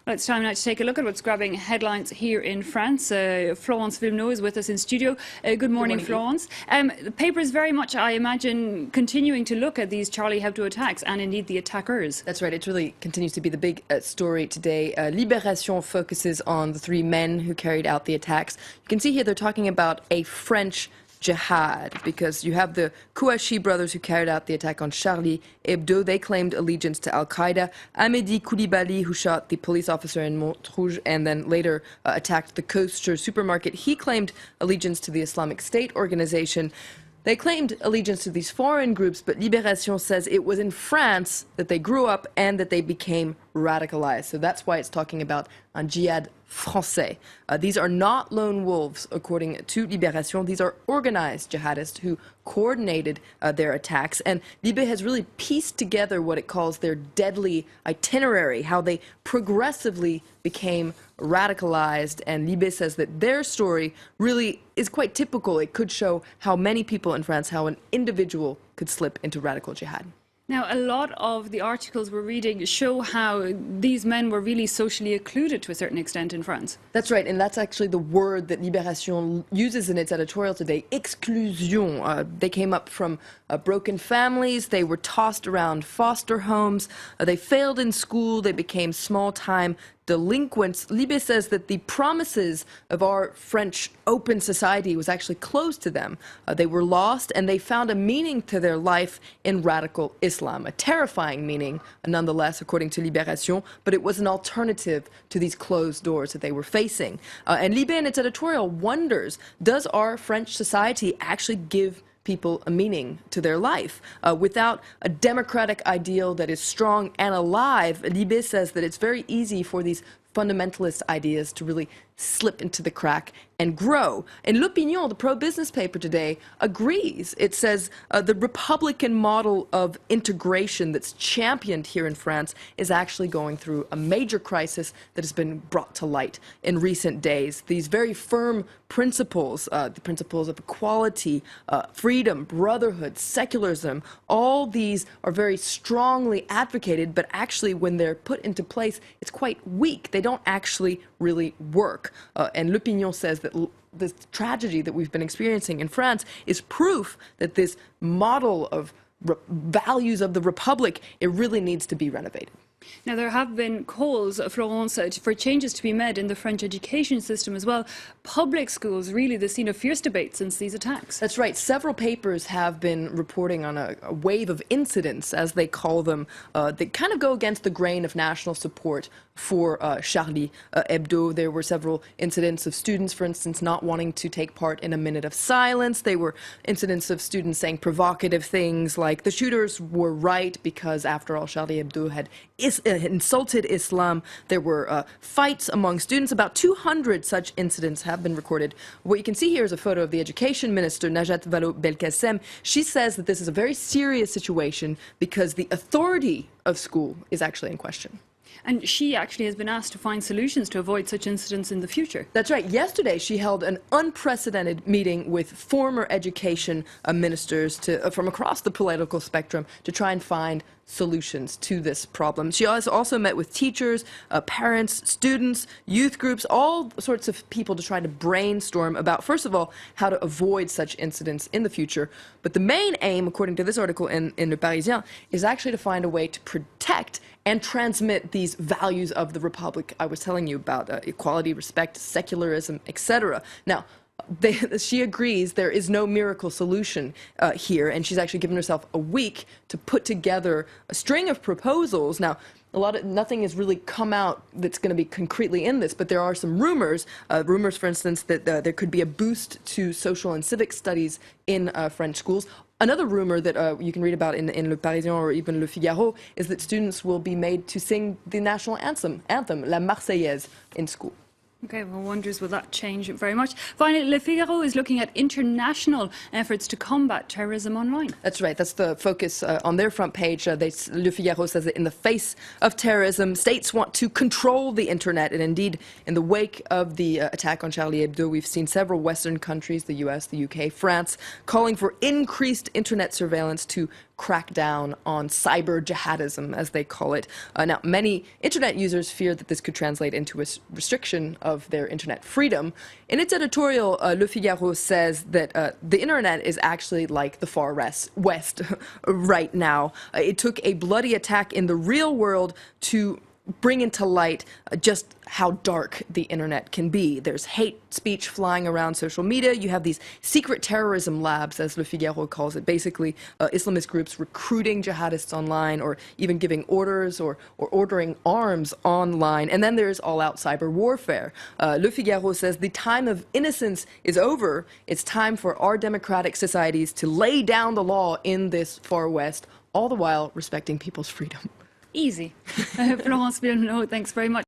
Well, it's time now to take a look at what's grabbing headlines here in France. Florence Villeneuve is with us in studio. Good morning, Florence. The paper is very much, I imagine, continuing to look at these Charlie Hebdo attacks and indeed the attackers. That's right. It really continues to be the big story today. Libération focuses on the three men who carried out the attacks. You can see here they're talking about a French Jihad, because you have the Kouachi brothers who carried out the attack on Charlie Hebdo. They claimed allegiance to Al-Qaeda. Amédi Koulibaly, who shot the police officer in Montrouge and then later attacked the kosher supermarket, he claimed allegiance to the Islamic State organization. They claimed allegiance to these foreign groups, but Libération says it was in France that they grew up and that they became radicalized. So that's why it's talking about un jihad français. These are not lone wolves, according to Libération. These are organized jihadists who coordinated their attacks. And Libé has really pieced together what it calls their deadly itinerary, how they progressively became radicalized. And Libé says that their story really is quite typical. It could show how many people in France, how an individual could slip into radical jihad. Now, a lot of the articles we're reading show how these men were really socially occluded to a certain extent in France. That's right, and that's actually the word that Libération uses in its editorial today, exclusion. They came up from broken families, they were tossed around foster homes, they failed in school, they became small-time delinquents. Libé says that the promises of our French open society was actually closed to them. They were lost, and they found a meaning to their life in radical Islam, a terrifying meaning, nonetheless, according to Libération, but it was an alternative to these closed doors that they were facing. And Libé, in its editorial, wonders, does our French society actually give people a meaning to their life? Without a democratic ideal that is strong and alive, Libé says that it's very easy for these fundamentalist ideas to really slip into the crack and grow. And L'Opinion, the pro-business paper today, agrees. It says the Republican model of integration that's championed here in France is actually going through a major crisis that has been brought to light in recent days. These very firm principles, the principles of equality, freedom, brotherhood, secularism, all these are very strongly advocated, but actually when they're put into place, it's quite weak. They don't actually really work. And L'Opinion says that this tragedy that we've been experiencing in France is proof that this model of values of the Republic, it really needs to be renovated. Now, there have been calls, Florence, for changes to be made in the French education system as well. Public schools, really the scene of fierce debate since these attacks. That's right. Several papers have been reporting on a wave of incidents, as they call them, that kind of go against the grain of national support for Charlie Hebdo. There were several incidents of students, for instance, not wanting to take part in a minute of silence. There were incidents of students saying provocative things like the shooters were right because, after all, Charlie Hebdo had insulted Islam. There were fights among students. About 200 such incidents have been recorded. What you can see here is a photo of the education minister, Vallaud-Belkacem. She says that this is a very serious situation because the authority of school is actually in question. And she actually has been asked to find solutions to avoid such incidents in the future. That's right. Yesterday, she held an unprecedented meeting with former education ministers from across the political spectrum to try and find solutions to this problem. She also met with teachers, parents, students, youth groups, all sorts of people to try to brainstorm about, first of all, how to avoid such incidents in the future. But the main aim, according to this article in Le Parisien, is actually to find a way to protect and transmit these values of the Republic I was telling you about, equality, respect, secularism, etc. Now, she agrees there is no miracle solution here, and she's actually given herself a week to put together a string of proposals. Now, nothing has really come out that's going to be concretely in this, but there are some rumors. Rumors, for instance, that there could be a boost to social and civic studies in French schools. Another rumor that you can read about in Le Parisien or even Le Figaro is that students will be made to sing the national anthem, La Marseillaise, in school. Okay, well, wonders will that change very much. Finally, Le Figaro is looking at international efforts to combat terrorism online. That's right. That's the focus on their front page. Le Figaro says that in the face of terrorism, states want to control the internet. And indeed, in the wake of the attack on Charlie Hebdo, we've seen several Western countries, the US, the UK, France, calling for increased internet surveillance to crack down on cyber jihadism, as they call it. Now, many internet users fear that this could translate into a restriction of their internet freedom. In its editorial, Le Figaro says that the internet is actually like the far west right now. It took a bloody attack in the real world to bring into light just how dark the internet can be. There's hate speech flying around social media. You have these secret terrorism labs, as Le Figaro calls it, basically Islamist groups recruiting jihadists online or even giving orders or ordering arms online. And then there's all-out cyber warfare. Le Figaro says the time of innocence is over. It's time for our democratic societies to lay down the law in this far west, all the while respecting people's freedom. Easy. Florence Villeneuve, thanks very much.